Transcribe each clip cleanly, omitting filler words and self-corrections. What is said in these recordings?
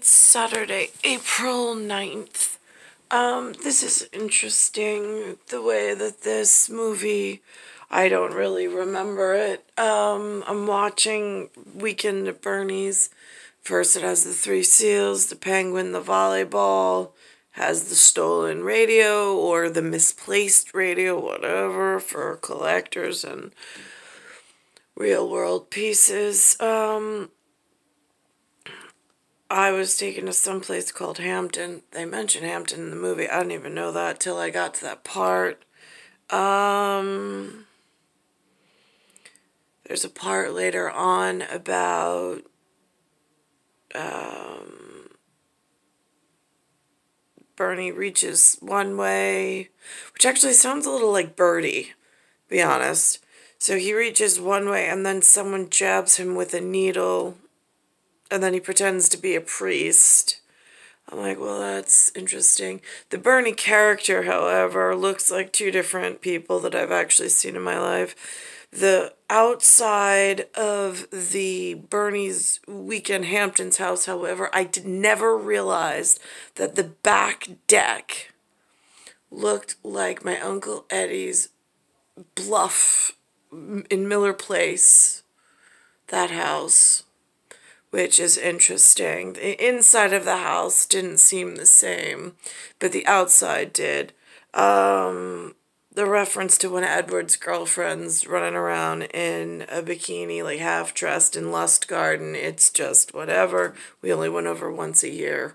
It's Saturday, April 9th. This is interesting, the way that this movie, I don't really remember it. I'm watching Weekend at Bernie's. First it has the Three Seals, the penguin, the volleyball, has the stolen radio or the misplaced radio, whatever, for collectors and real world pieces. I was taken to some place called Hampton. They mentioned Hampton in the movie. I didn't even know that till I got to that part. There's a part later on about Bernie reaches one way, which actually sounds a little like Birdie, to be honest. So he reaches one way and then someone jabs him with a needle and then he pretends to be a priest. I'm like, well, that's interesting. The Bernie character, however, looks like two different people that I've actually seen in my life. The outside of the Bernie's Weekend Hampton's house, however, I never realized that the back deck looked like my Uncle Eddie's bluff in Miller Place, that house, which is interesting. The inside of the house didn't seem the same, but the outside did. The reference to one of Edward's girlfriends running around in a bikini, like half-dressed in Lust Garden, it's just whatever. We only went over once a year.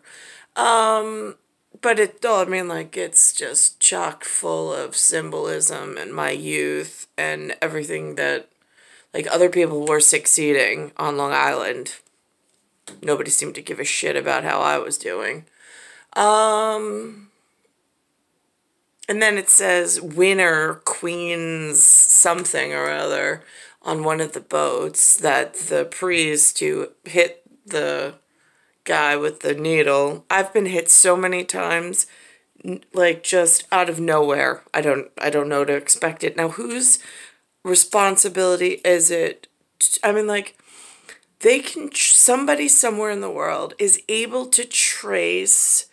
But it's just chock full of symbolism and my youth and everything that, like, other people were succeeding on Long Island. Nobody seemed to give a shit about how I was doing. And then it says winner, queens, something or other on one of the boats that the priest who hit the guy with the needle. I've been hit so many times, like, just out of nowhere. I don't know to expect it. Now, whose responsibility is it? I mean, like, somebody somewhere in the world is able to trace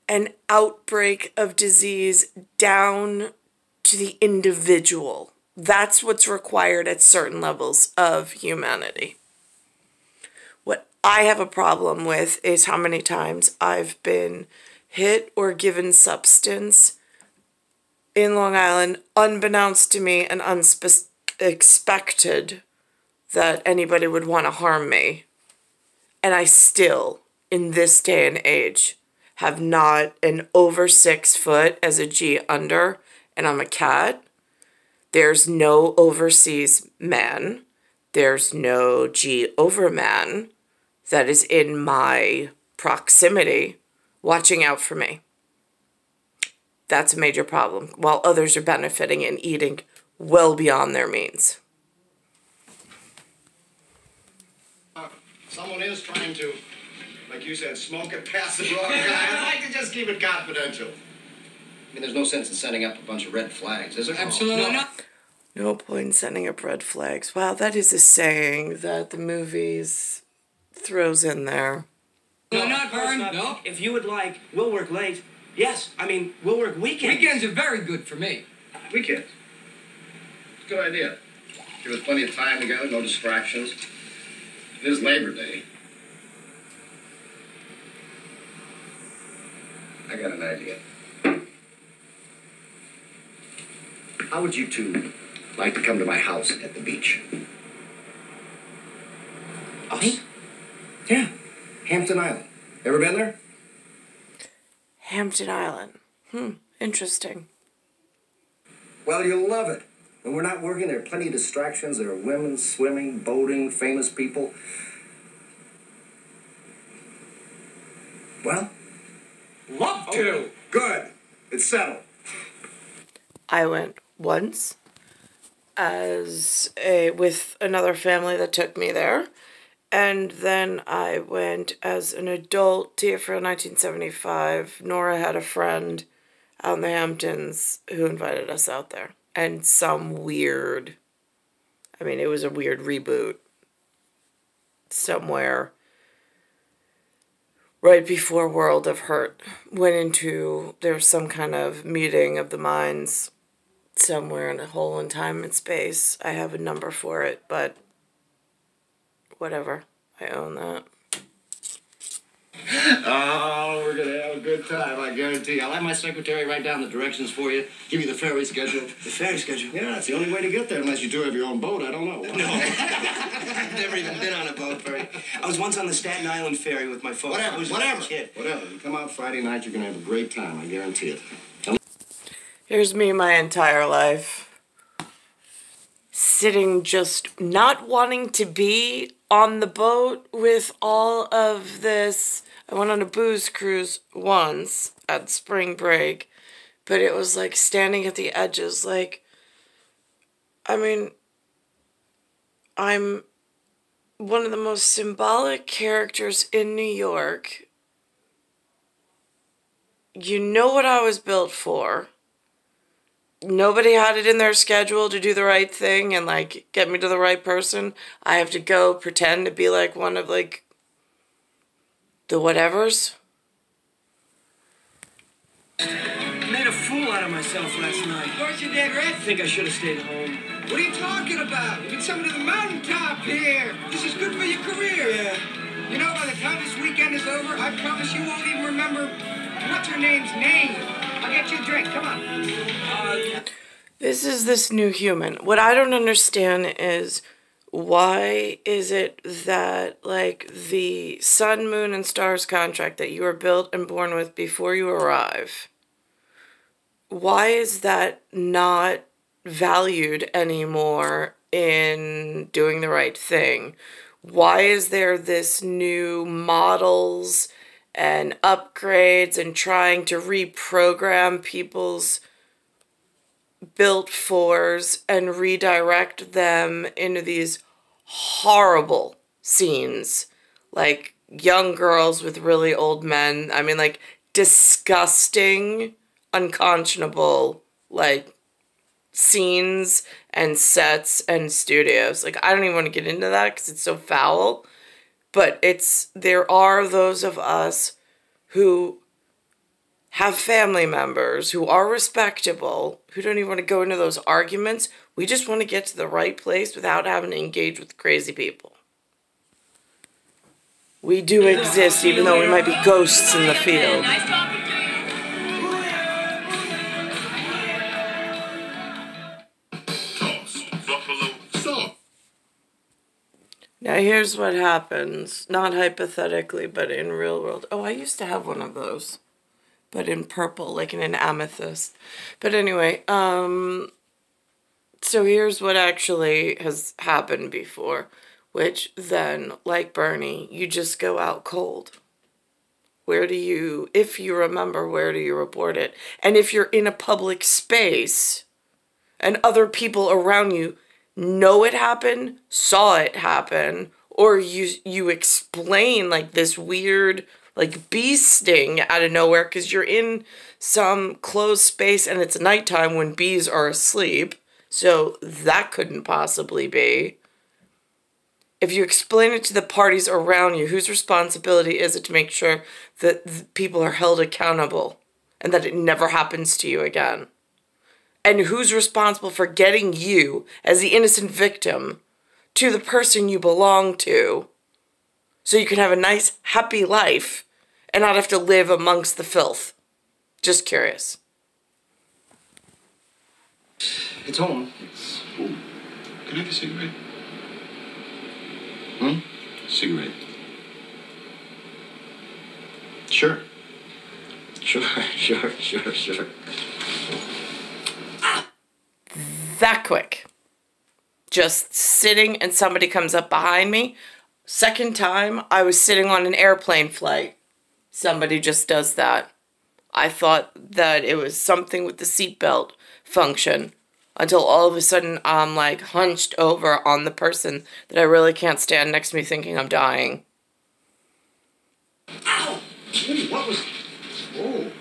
an outbreak of disease down to the individual. That's what's required at certain levels of humanity. What I have a problem with is how many times I've been hit or given substance in Long Island, unbeknownst to me and unexpected that anybody would want to harm me. And I still, in this day and age, have not an over 6 foot as a G under, and I'm a cat. There's no overseas man. There's no G over man that is in my proximity watching out for me. That's a major problem, while others are benefiting and eating well beyond their means. Someone is trying to, like you said, smoke it past the wrong guy. I'd like to just keep it confidential. I mean, there's no sense in setting up a bunch of red flags, is there? Absolutely not. No point in setting up red flags. Wow, that is a saying that the movies throws in there. No, not Vern. No. If you would like, we'll work late. Yes, I mean, we'll work weekends. Weekends are very good for me. Weekends. It's a good idea. Give us plenty of time together, no distractions. It is Labor Day. I got an idea. How would you two like to come to my house at the beach? Us? Yeah. Hampton Island. Ever been there? Hampton Island. Interesting. Well, you'll love it. When we're not working, there are plenty of distractions. There are women swimming, boating, famous people. Well? Love to. Good. It's settled. I went once with another family that took me there. And then I went as an adult to April 1975. Nora had a friend out in the Hamptons who invited us out there. And it was a weird reboot somewhere right before World of Hurt went into, there was some kind of meeting of the minds somewhere in a hole in time and space. I have a number for it, but whatever. I own that. Oh, we're gonna have a good time, I guarantee. I'll have my secretary write down the directions for you, give you the ferry schedule. The ferry schedule? Yeah, it's the only way to get there, unless you do have your own boat. I don't know. No. I've never even been on a boat ferry. I was once on the Staten Island ferry with my folks. I was Whatever. a kid. Whatever. You come out Friday night, you're gonna have a great time, I guarantee it. Here's me my entire life. Sitting just not wanting to be on the boat with all of this. I went on a booze cruise once at spring break, but it was like standing at the edges. Like, I mean, I'm one of the most symbolic characters in New York. You know what I was built for. Nobody had it in their schedule to do the right thing and, like, get me to the right person. I have to go pretend to be, like, one of, like, the whatevers. Made a fool out of myself last night. Of course you did, Rick. I think I should have stayed home. What are you talking about? You've been coming to the mountaintop here. This is good for your career. Yeah. You know, by the time this weekend is over, I promise you won't even remember what's her name's name. I'll get you a drink. Come on. This is this new human. What I don't understand is why is it that, like, the sun, moon, and stars contract that you were built and born with before you arrive, why is that not valued anymore in doing the right thing? Why is there this new models and upgrades and trying to reprogram people's built fors and redirect them into these horrible scenes, like young girls with really old men? I mean, like, disgusting, unconscionable, like, scenes and sets and studios. Like, I don't even want to get into that because it's so foul, but there are those of us who have family members who are respectable, who don't even want to go into those arguments. We just want to get to the right place without having to engage with crazy people. We do exist, even though we might be ghosts in the field. Nice talking to you. Now here's what happens, not hypothetically, but in real world. Oh, I used to have one of those, but in purple, like in an amethyst. But anyway, so here's what actually has happened before, which then, like Bernie, you just go out cold. Where do you, if you remember, where do you report it? And if you're in a public space and other people around you know it happened, saw it happen, or you explain, like, this weird, like, bee sting out of nowhere because you're in some closed space and it's nighttime when bees are asleep, so that couldn't possibly be. If you explain it to the parties around you, whose responsibility is it to make sure that people are held accountable and that it never happens to you again? And who's responsible for getting you, as the innocent victim, to the person you belong to so you can have a nice, happy life and not have to live amongst the filth? Just curious. It's home. Can I have a cigarette? Cigarette. Sure. Sure. That quick. Just sitting and somebody comes up behind me. Second time, I was sitting on an airplane flight. Somebody just does that. I thought that it was something with the seatbelt function until all of a sudden I'm, like, hunched over on the person that I really can't stand next to me thinking I'm dying. Ow! Woody, what was... Oh.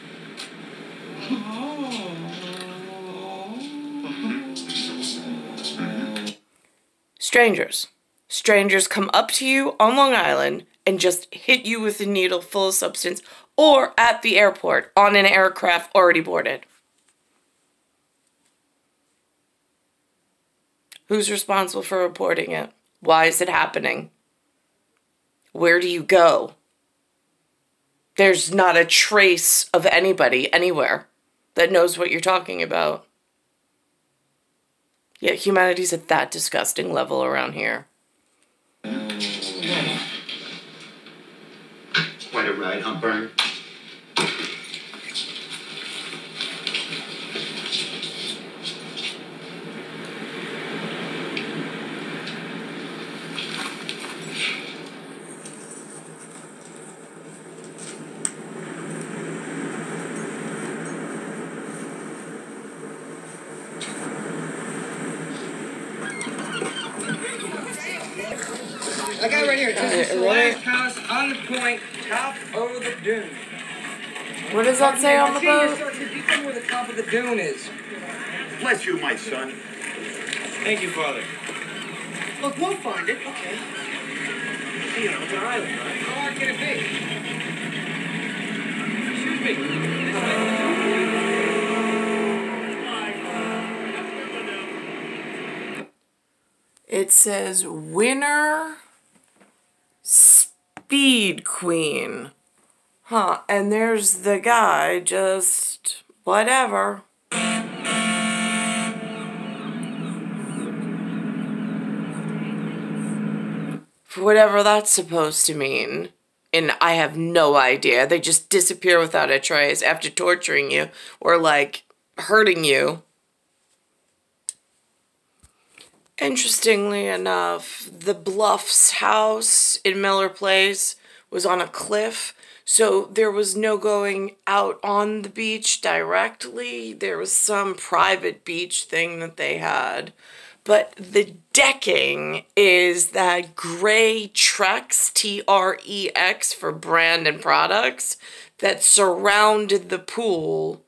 Strangers. strangers come up to you on Long Island and just hit you with a needle full of substance, or at the airport on an aircraft already boarded? Who's responsible for reporting it? Why is it happening? Where do you go? There's not a trace of anybody anywhere that knows what you're talking about. Yet humanity's at that disgusting level around here. Quite a ride, huh, Bern? I got it right here. This is the last house on the point, top of the dune. What does that say on the boat? You know where the top of the dune is. Bless you, my son. Thank you, Father. Look, we'll find it. Okay. You know, it's an island, right? How hard can it be? Excuse me. It says winner speed queen. Huh, and there's the guy, just whatever. For whatever that's supposed to mean. And I have no idea. They just disappear without a trace after torturing you or, like, hurting you. Interestingly enough, the Bluffs house in Miller Place was on a cliff, so there was no going out on the beach directly. There was some private beach thing that they had. But the decking is that gray Trex, T-R-E-X for brand and products, that surrounded the pool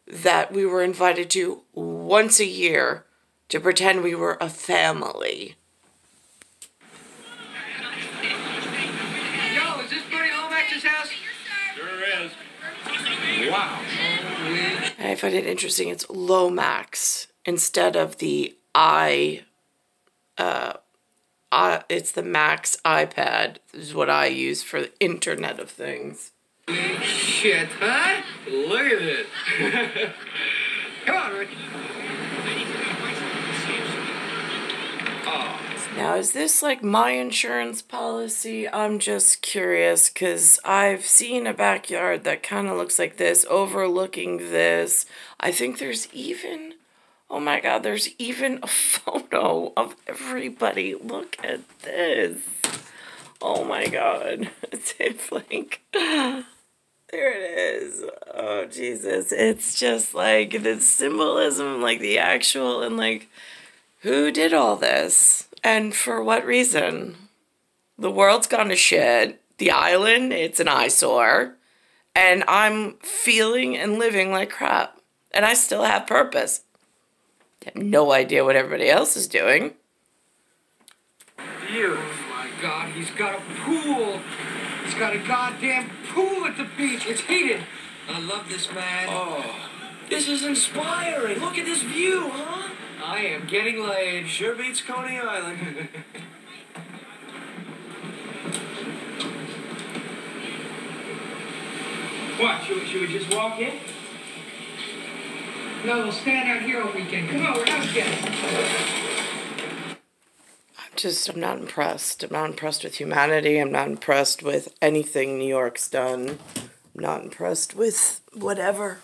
that we were invited to once a year to pretend we were a family. Yo, is this Bernie Lomax's house? Sure is. Wow. I find it interesting. It's Lomax instead of the it's the Max iPad. This is what I use for the Internet of Things. Shit, huh? Look at it. Come on, Rick. Now, is this like my insurance policy? I'm just curious because I've seen a backyard that kind of looks like this, overlooking this. I think there's even, oh my God, there's even a photo of everybody. Look at this. Oh my God. It's like, there it is. Oh, Jesus. It's just like the symbolism, like the actual, and like, who did all this? And for what reason? The world's gone to shit. The island, it's an eyesore. And I'm feeling and living like crap. And I still have purpose. I have no idea what everybody else is doing. You. Oh my God, he's got a pool. He's got a goddamn pool at the beach. It's heated. I love this man. Oh, this is inspiring. Look at this view, huh? I am getting laid. Sure beats Coney Island. What, should we just walk in? No, we'll stand out here all weekend. Come on, we're out again. I'm not impressed. I'm not impressed with humanity. I'm not impressed with anything New York's done. I'm not impressed with whatever.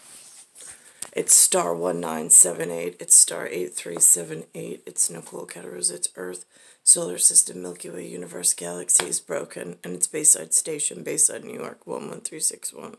It's star 1978. It's star 8378. It's Nicole, Cattaruzza. It's Earth, Solar System, Milky Way, Universe, Galaxy is broken. And it's Bayside Station, Bayside, New York, 11361.